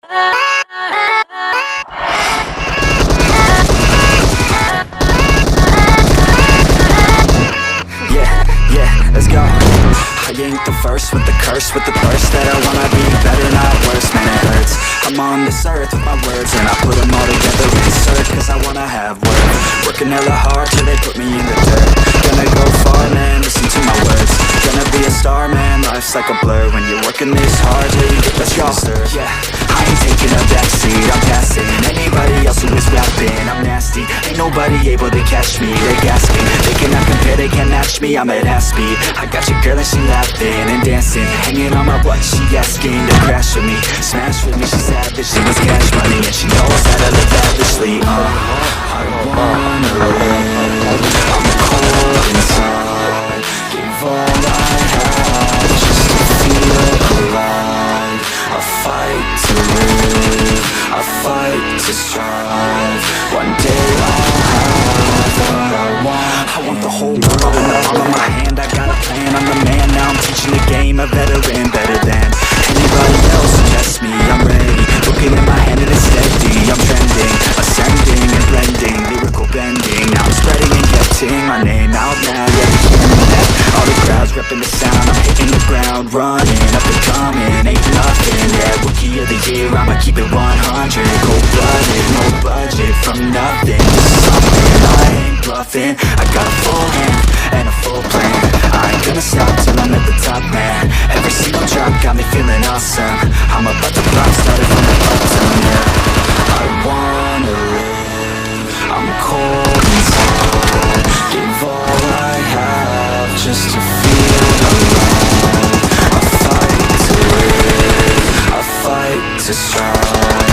Yeah, let's go. I ain't the first with the curse, with the thirst that I wanna be better, not worse, man it hurts. I'm on this earth with my words and I put them all together in search, cause I wanna have worth. Working hella hard till they put me in the dirt. Gonna go far, man, listen to my words. Gonna be a star, man, life's like a blur. When you're working this hard till you get the start. Yeah, I ain't taking a backseat, I'm passing anybody else who is rapping. I'm nasty, ain't nobody able to catch me. They gasping, they cannot compare, they can't match me. I'm at half speed, I got your girl and she laughing and dancing, hanging on my butt, she asking to crash with me, smash with me. She savage, she was cash money and she knows how to live lavishly. I wanna live, I'm cold inside, give all I have just to feel alive. I fight to live, I fight to strive. One day I'll have what I want. I want the whole world in the palm of my hand. I got a plan, I'm the man. Now I'm teaching the game, a veteran, better than anybody else. Test me, I'm ready. Looking at my hand and it's steady. I'm trending, ascending and blending, lyrical bending. Now I'm spreading and getting my name out now. Yeah, you hear me that? All the crowds repping the sound. I'm hitting the ground, running, up and coming, ain't nothing. Yeah, rookie of the year, I'ma keep it 100. Cold-blooded, no budget, from nothing to something. I ain't bluffing, I got a full hand and a full plan. I ain't gonna stop till I'm at the top, man. Every single drop got me feeling awesome. I'm about to pop, started from the bottom, yeah. I wanna live, I'm cold inside, give all I have just to feel alive. I fight to live, I fight to strive.